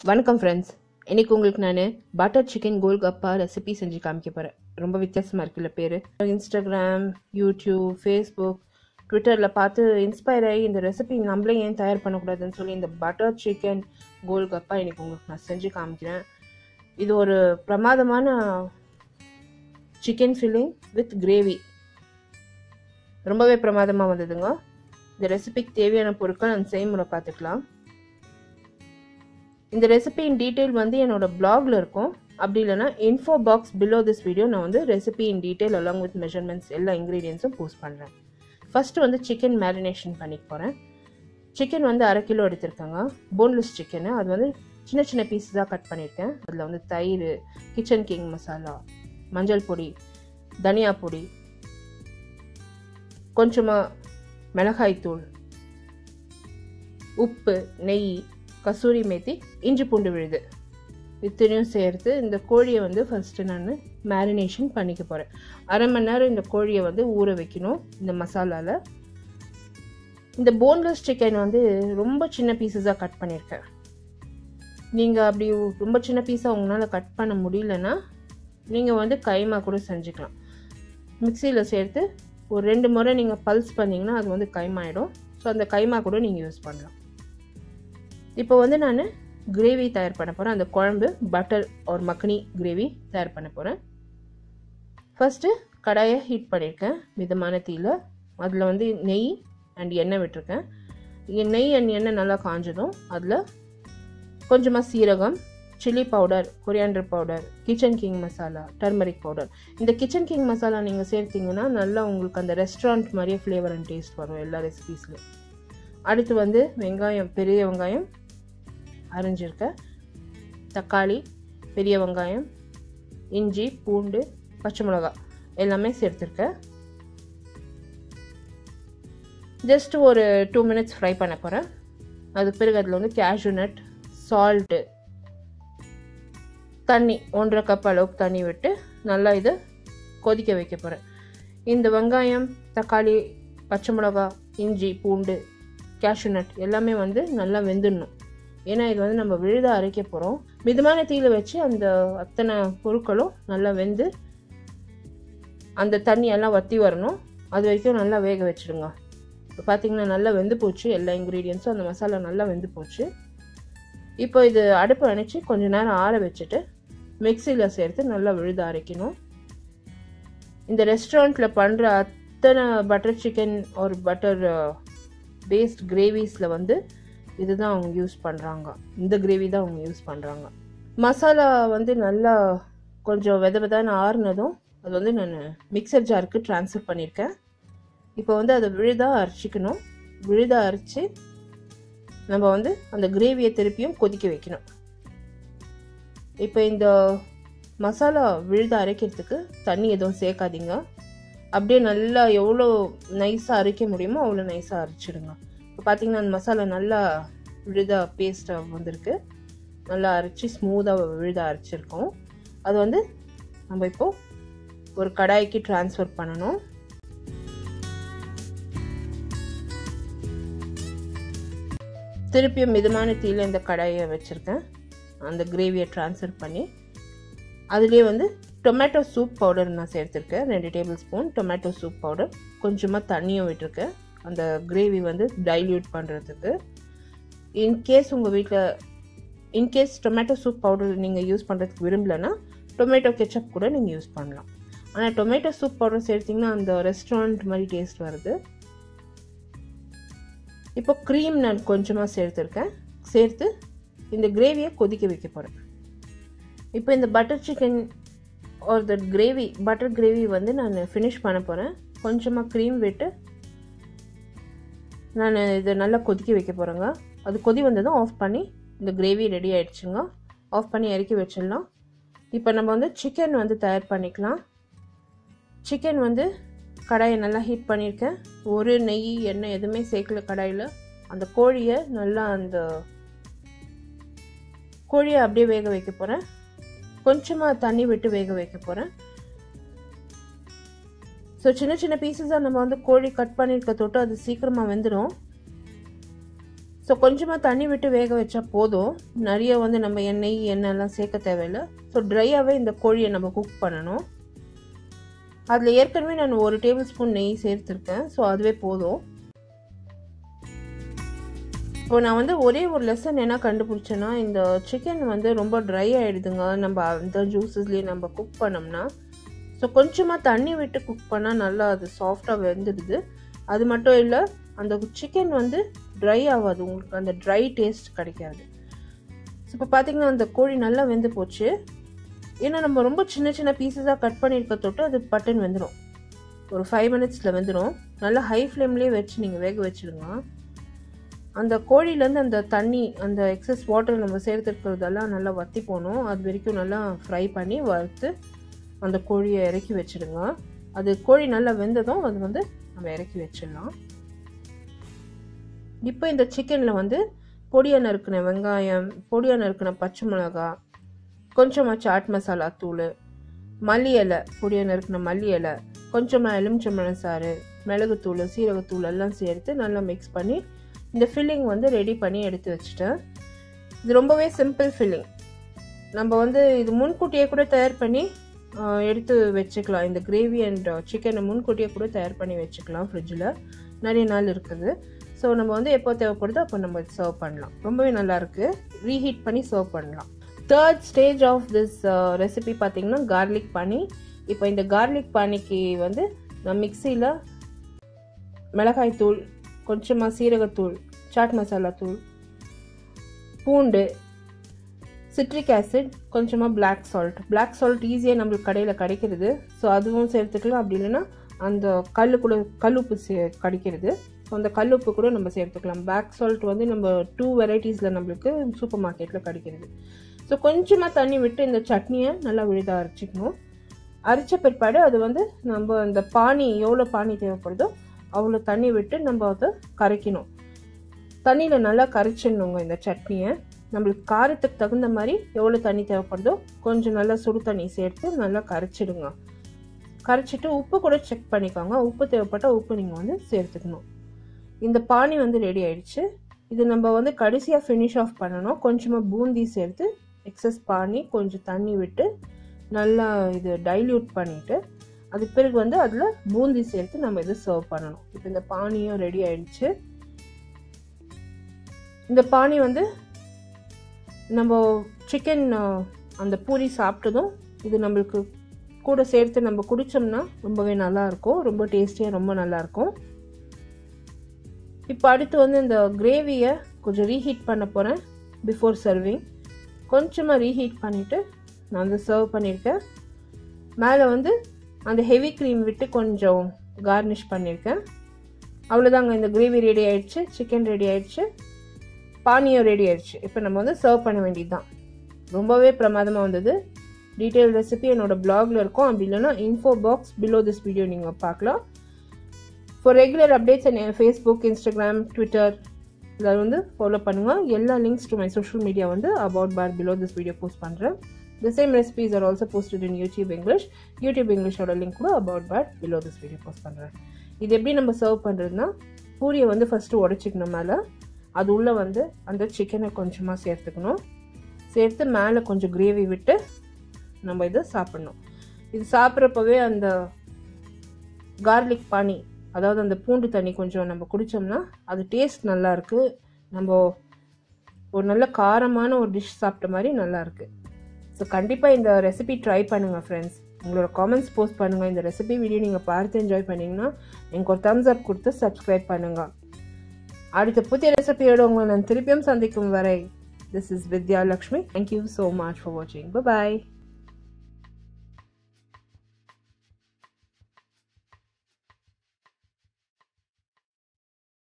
வணக்கம் ஃப்ரெண்ட்ஸ், இன்னைக்கு உங்களுக்கு நான் பட்டர் சிக்கன் கோல்கப்பா ரெசிபி செஞ்சு காமிக்க போகிறேன். ரொம்ப வித்தியாசமாக இருக்குல்ல பேர். இன்ஸ்டாகிராம், யூடியூப், ஃபேஸ்புக், ட்விட்டரில் பார்த்து இன்ஸ்பயர் ஆகி இந்த ரெசிபி நம்மளே ஏன் தயார் பண்ணக்கூடாதுன்னு சொல்லி இந்த பட்டர் சிக்கன் கோல்கப்பா இன்னைக்கு உங்களுக்கு நான் செஞ்சு காமிக்கிறேன். இது ஒரு பிரமாதமான சிக்கன் ஃபில்லிங் வித் கிரேவி, ரொம்பவே பிரமாதமாக வந்ததுங்க. இந்த ரெசிபிக்கு தேவையான பொருட்கள் அந்த செய்முறை பார்த்துக்கலாம். இந்த ரெசிபி இன் டீட்டெயில் வந்து என்னோட பிளாக்ல இருக்கும். அப்படி இல்லைனா info box below this video நான் வந்து recipe in detail along with measurements எல்லா இன்க்ரீடியன்ஸும் போஸ்ட் பண்ணுறேன். ஃபஸ்ட்டு வந்து சிக்கன் மேரினேஷன் பண்ணிக்க போகிறேன். சிக்கன் வந்து 1/2 கிலோ எடுத்திருக்கேங்க. போன்லெஸ் சிக்கனு, அது வந்து சின்ன சின்ன பீஸஸாக கட் பண்ணியிருக்கேன். அதில் வந்து தயிர், கிச்சன் கிங் மசாலா, மஞ்சள் பொடி, தனியா பொடி, கொஞ்சமாக மிளகாய்த்தூள், உப்பு, நெய், கசூரி மேத்தி, இஞ்சி பூண்டு விழுது இத்தனையும் சேர்த்து இந்த கோழியை வந்து ஃபஸ்ட்டு நான் மேரினேஷன் பண்ணிக்க போகிறேன். 1/2 மணி நேரம் இந்த கோழியை வந்து ஊற வைக்கணும் இந்த மசாலாவில். இந்த போன்லெஸ் சிக்கன் வந்து ரொம்ப சின்ன பீஸஸாக கட் பண்ணியிருக்கேன். நீங்கள் அப்படி ரொம்ப சின்ன பீஸாக உங்களால் கட் பண்ண முடியலன்னா நீங்கள் வந்து கைமா கூட செஞ்சுக்கலாம். மிக்சியில் சேர்த்து ஒரு 2 முறை நீங்கள் பல்ஸ் பண்ணிங்கன்னா அது வந்து கைமாயிடும். ஸோ அந்த கைமா கூட நீங்கள் யூஸ் பண்ணலாம். இப்போ வந்து நான் கிரேவி தயார் பண்ண போகிறேன். அந்த குழம்பு பட்டர் ஒரு மக்கனி கிரேவி தயார் பண்ண போகிறேன். ஃபஸ்ட்டு கடாயை ஹீட் பண்ணியிருக்கேன் மிதமான தீயில். அதில் வந்து நெய் அண்ட் எண்ணெய் விட்டுருக்கேன். நெய் அண்ட் எண்ணெய் நல்லா காஞ்சதும் அதில் கொஞ்சமாக சீரகம், chilli powder, coriander powder, kitchen king masala, turmeric powder. இந்த கிச்சன் கிங் மசாலா நீங்கள் சேர்த்திங்கன்னா நல்லா உங்களுக்கு அந்த ரெஸ்டாரண்ட் மாதிரியே ஃப்ளேவர் அண்ட் டேஸ்ட் வரும் எல்லா ரெசிபீஸ்லையும். அடுத்து வந்து வெங்காயம், பெரிய வெங்காயம் அரைஞ்சிருக்கேன், தக்காளி, பெரிய வெங்காயம், இஞ்சி, பூண்டு, பச்சை மிளகாய் எல்லாமே சேர்த்துருக்கேன். ஜஸ்ட் ஒரு 2 மினிட்ஸ் ஃப்ரை பண்ண போகிறேன். அதுக்கு பிறகு அதில் வந்து கேஷ்யூ நட், சால்ட்டு, தண்ணி 1.5 கப் அளவுக்கு தண்ணி விட்டு நல்லா இதை கொதிக்க வைக்க போகிறேன். இந்த வெங்காயம், தக்காளி, பச்சை மிளகாய், இஞ்சி, பூண்டு, கேஷ்யூ நட் எல்லாமே வந்து நல்லா வெந்துடணும். ஏன்னா இது வந்து நம்ம விழுத அரைக்க போகிறோம். மிதமான தீயில வச்சு அந்த அத்தனை பொருட்களும் நல்லா வெந்து அந்த தண்ணியெல்லாம் வற்றி வரணும். அது வரைக்கும் நல்லா வேக வச்சுடுங்க. இப்போ பார்த்தீங்கன்னா நல்லா வெந்து போச்சு. எல்லா இன்க்ரீடியன்ஸும் அந்த மசாலா நல்லா வெந்து போச்சு. இப்போ இது அடுப்பு அணைச்சி கொஞ்ச நேரம் ஆற வச்சுட்டு மிக்சியில் சேர்த்து நல்லா விழுத அரைக்கணும். இந்த ரெஸ்டாரண்ட்டில் பண்ணுற அத்தனை பட்டர் சிக்கன் ஒரு பட்டர் பேஸ்ட் கிரேவிஸில் வந்து இதுதான் அவங்க யூஸ் பண்ணுறாங்க. இந்த கிரேவி தான் அவங்க யூஸ் பண்ணுறாங்க. மசாலா வந்து நல்லா கொஞ்சம் வெதன்னு ஆறுனதும் அது வந்து நான் மிக்சர் ஜாருக்கு ட்ரான்ஸ்ஃபர் பண்ணியிருக்கேன். இப்போ வந்து அதை விழுதாக அரைச்சிக்கணும். விழுதாக அரைச்சி நம்ம வந்து அந்த கிரேவியை திருப்பியும் கொதிக்க வைக்கணும். இப்போ இந்த மசாலா விழுத அரைக்கிறதுக்கு தண்ணி எதுவும் சேர்க்காதீங்க. அப்படியே நல்லா எவ்வளோ நைஸாக அரைக்க முடியுமோ அவ்வளோ நைஸாக அரைச்சிடுங்க. இப்போ பார்த்தீங்கன்னா அந்த மசாலா நல்லா விழுதாக பேஸ்ட்டாக வந்திருக்கு. நல்லா அரைச்சி ஸ்மூத்தாக விழுதாக அரைச்சிருக்கோம். அது வந்து நம்ம இப்போது ஒரு கடாய்க்கு ட்ரான்ஸ்ஃபர் பண்ணணும். திருப்பியும் மிதமான தீயில் இந்த கடாயை வச்சுருக்கேன். அந்த கிரேவியை ட்ரான்ஸ்ஃபர் பண்ணி அதுலேயே வந்து டொமேட்டோ சூப் பவுடர் நான் சேர்த்துருக்கேன். 2 table spoon tomato soup powder. கொஞ்சமாக தண்ணியும் விட்டுருக்கேன் அந்த கிரேவி வந்து டைல்யூட் பண்ணுறதுக்கு. இன்கேஸ் உங்கள் வீட்டில் இன்கேஸ் டொமேட்டோ சூப் பவுடர் நீங்கள் யூஸ் பண்ணுறதுக்கு விரும்பலைன்னா டொமேட்டோ கெச்சப் கூட நீங்கள் யூஸ் பண்ணலாம். ஆனால் டொமேட்டோ சூப் பவுடர் சேர்த்திங்கன்னா அந்த ரெஸ்டாரண்ட் மாதிரி டேஸ்ட் வருது. இப்போ க்ரீம் நான் கொஞ்சமாக சேர்த்துருக்கேன். சேர்த்து இந்த கிரேவியை கொதிக்க வைக்க போகிறேன். இப்போ இந்த பட்டர் சிக்கன் ஒரு த கிரேவி பட்டர் கிரேவி வந்து நான் ஃபினிஷ் பண்ண போகிறேன். கொஞ்சமாக க்ரீம் விட்டு நான் இதை நல்லா கொதிக்க வைக்க போகிறேங்க. அது கொதி வந்ததும் ஆஃப் பண்ணி இந்த கிரேவி ரெடி ஆகிடுச்சுங்க. ஆஃப் பண்ணி இறக்கி வச்சிடலாம். இப்போ நம்ம வந்து சிக்கன் வந்து தயார் பண்ணிக்கலாம். சிக்கன் வந்து கடாயை நல்லா ஹீட் பண்ணியிருக்கேன். ஒரு நெய் எண்ணெய் எதுவுமே சேர்க்கல கடாயில். அந்த கோழியை நல்லா அப்படியே வேக வைக்க போகிறேன். கொஞ்சமாக தண்ணி விட்டு வேக வைக்க போகிறேன். ஸோ சின்ன சின்ன பீசஸாக நம்ம வந்து கோழி கட் பண்ணியிருக்க தொட்டு அது சீக்கிரமாக வெந்துடும். ஸோ கொஞ்சமாக தண்ணி விட்டு வேக வச்சா போதும். நிறைய வந்து நம்ம எண்ணெய்லாம் சேர்க்க தேவையில்லை. ஸோ ட்ரையாகவே இந்த கோழியை நம்ம குக் பண்ணணும். அதில் ஏற்கனவே நான் 1 டேபிள் ஸ்பூன் நெய் சேர்த்துருக்கேன். ஸோ அதுவே போதும். இப்போ நான் வந்து ஒரே ஒரு லெசன் என்ன கண்டுபிடிச்சேன்னா, இந்த சிக்கன் வந்து ரொம்ப ட்ரை ஆகிடுதுங்க நம்ம அந்த ஜூஸஸ்லேயே நம்ம குக் பண்ணோம்னா. ஸோ கொஞ்சமாக தண்ணி விட்டு குக் பண்ணால் நல்லா அது சாஃப்டாக வெந்துடுது. அது மட்டும் இல்லை, அந்த சிக்கன் வந்து ட்ரை ஆகாது, உங்களுக்கு அந்த ட்ரை டேஸ்ட் கிடைக்காது. ஸோ இப்போ பார்த்தீங்கன்னா அந்த கோழி நல்லா வெந்து போச்சு. ஏன்னா நம்ம ரொம்ப சின்ன சின்ன பீசஸாக கட் பண்ணியிருக்க தொட்டு அது பட்டன் வெந்துடும். ஒரு 5 மினிட்ஸில் வெந்துடும். நல்லா ஹை ஃப்ளேம்லேயே வச்சு நீங்கள் வேக வச்சுடுங்க. அந்த கோழிலேருந்து அந்த தண்ணி, அந்த எக்ஸஸ் வாட்டர் நம்ம சேர்த்துருக்கிறதெல்லாம் நல்லா வற்றி போகணும். அது வரைக்கும் நல்லா ஃப்ரை பண்ணி வறுத்து அந்த கோழியை இறக்கி வச்சுடுங்க. அது கோழி நல்லா வெந்ததும் அது வந்து நம்ம இறக்கி வச்சிடலாம். இப்போ இந்த சிக்கனில் வந்து பொடியாக நறுக்கின வெங்காயம், பொடியாக நறுக்கின பச்சை மிளகா, கொஞ்சமாக சாட் மசாலா தூள், மல்லி இலை, பொடியாக நறுக்கின மல்லி இலை, கொஞ்சமாக எலுமிச்சம்பழம் சாறு, மிளகுத்தூள், சீரகத்தூள் எல்லாம் சேர்த்து நல்லா மிக்ஸ் பண்ணி இந்த ஃபில்லிங் வந்து ரெடி பண்ணி எடுத்து வச்சுட்டேன். இது ரொம்பவே சிம்பிள் ஃபில்லிங். நம்ம வந்து இது முன்கூட்டியே கூட தயார் பண்ணி எடுத்து வச்சுக்கலாம். இந்த கிரேவி அண்ட் சிக்கனை முன்கூட்டியே கூட தயார் பண்ணி வச்சுக்கலாம். ஃப்ரிட்ஜில் நிறைய நாள் இருக்குது. ஸோ நம்ம வந்து எப்போ தேவைப்படுதோ அப்போ நம்ம சர்வ் பண்ணலாம். ரொம்பவே நல்லாயிருக்கு. ரீஹீட் பண்ணி சர்வ் பண்ணலாம். 3rd stage of this recipe பார்த்திங்கன்னா கார்லிக் பானி. இப்போ இந்த கார்லிக் பானிக்கு வந்து நான் மிக்சியில் மிளகாய்த்தூள், கொஞ்சமாக சீரகத்தூள், சாட் மசாலா தூள், பூண்டு, சிட்ரிக் ஆசிட், கொஞ்சமாக பிளாக் சால்ட் ஈஸியாக நம்மளுக்கு கடையில் கிடைக்கிறது. ஸோ அதுவும் சேர்த்துக்கலாம். அப்படி இல்லைன்னா அந்த கல்லுப்பு கிடைக்கிறது. ஸோ அந்த கல்லுப்பு கூட நம்ம சேர்த்துக்கலாம். பிளாக் சால்ட் வந்து நம்ம 2 வெரைட்டிஸில் நம்மளுக்கு சூப்பர் மார்க்கெட்டில் கிடைக்கிறது. ஸோ கொஞ்சமாக தண்ணி விட்டு இந்த சட்னியை நல்லா விழுதாக அரைச்சிக்கணும். அரைச்ச பிற்பாடு அது வந்து நம்ம அந்த பானி எவ்வளோ பானி தேவைப்படுதோ அவ்வளோ தண்ணி விட்டு நம்ம அதை கரைக்கணும். தண்ணியில் நல்லா கரைச்சிடணுங்க இந்த சட்னியை. நம்மளுக்கு காரத்துக்கு தகுந்த மாதிரி எவ்வளோ தண்ணி தேவைப்படுதோ கொஞ்சம் நல்லா சுடு தண்ணி சேர்த்து நல்லா கரைச்சிடுங்க. கரைச்சிட்டு உப்பு கூட செக் பண்ணிக்கோங்க. உப்பு தேவைப்பட்டால் உப்பு நீங்கள் வந்து சேர்த்துக்கணும். இந்த பானி வந்து ரெடி ஆயிடுச்சு. இது நம்ம வந்து கடைசியாக ஃபினிஷ் ஆஃப் பண்ணணும். கொஞ்சமாக பூந்தி சேர்த்து எக்ஸஸ் பானி கொஞ்சம் தண்ணி விட்டு நல்லா இது டைல்யூட் பண்ணிவிட்டு அது பிறகு வந்து அதில் பூந்தி சேர்த்து நம்ம இது சர்வ் பண்ணணும். இப்போ இந்த பானியும் ரெடி ஆயிடுச்சு. இந்த பானி வந்து நம்ம சிக்கன் அந்த பூரி சாப்பிட்டதும் இது நம்மளுக்கு கூட சேர்த்து நம்ம குடித்தோம்னா ரொம்பவே நல்லாயிருக்கும். ரொம்ப டேஸ்டியாக ரொம்ப நல்லாயிருக்கும். இப்போ அடுத்து வந்து இந்த கிரேவியை கொஞ்சம் ரீஹீட் பண்ண போகிறேன். பிஃபோர் சர்விங் கொஞ்சமாக ரீஹீட் பண்ணிவிட்டு நான் வந்து சர்வ் பண்ணியிருக்கேன். மேலே வந்து அந்த ஹெவி க்ரீம் விட்டு கொஞ்சம் கார்னிஷ் பண்ணியிருக்கேன். அவ்வளோதாங்க. இந்த கிரேவி ரெடி ஆயிடுச்சு. சிக்கன் ரெடி ஆயிடுச்சு. பானியும் ரெடி ஆயிடுச்சு. இப்போ நம்ம வந்து சர்வ் பண்ண வேண்டியது தான். ரொம்பவே பிரமாதமாக வந்தது. டீட்டெயில் ரெசிபி என்னோட பிளாகில் இருக்கும். அப்படி இல்லைன்னா info box below this video நீங்கள் பார்க்கலாம். ஃபார் ரெகுலர் அப்டேட்ஸ் என் ஃபேஸ்புக், இன்ஸ்டாகிராம், ட்விட்டர் இதில் வந்து ஃபாலோ பண்ணுங்கள். எல்லா links to my social media வந்து about bar below this video post பண்ணுறேன். The same recipes are also posted in YouTube English. YouTube Englishோட லிங்க் கூட about but below this video post பண்ணுறேன். இது எப்படி நம்ம சர்வ் பண்ணுறதுனா, பூரியை வந்து ஃபஸ்ட்டு உடச்சிக்கணும். மேலே அது உள்ளே வந்து அந்த சிக்கனை கொஞ்சமாக சேர்த்துக்கணும். சேர்த்து மேலே கொஞ்சம் கிரேவி விட்டு நம்ம இதை சாப்பிட்ணும். இது சாப்பிட்றப்பவே அந்த கார்லிக் பானி, அதாவது அந்த பூண்டு தண்ணி கொஞ்சம் நம்ம குடித்தோம்னா அது டேஸ்ட் நல்லாயிருக்கு. நம்ம ஒரு நல்ல காரமான ஒரு டிஷ் சாப்பிட்ட மாதிரி நல்லாயிருக்கு. ஸோ கண்டிப்பாக இந்த ரெசிபி ட்ரை பண்ணுங்கள் ஃப்ரெண்ட்ஸ். உங்களோட காமெண்ட்ஸ் போஸ்ட் பண்ணுங்கள். இந்த ரெசிபி வீடியோ நீங்கள் பார்த்து என்ஜாய் பண்ணிங்கன்னா எனக்கு ஒரு தம்ஸ் அப் கொடுத்து சப்ஸ்கிரைப் பண்ணுங்கள். அடுத்த புதிய ரெசிபியோட உங்களை நான் திருப்பியும் சந்திக்கும் வரை, this is Vidya Lakshmi. Thank you so much for வாட்சிங். பாய்.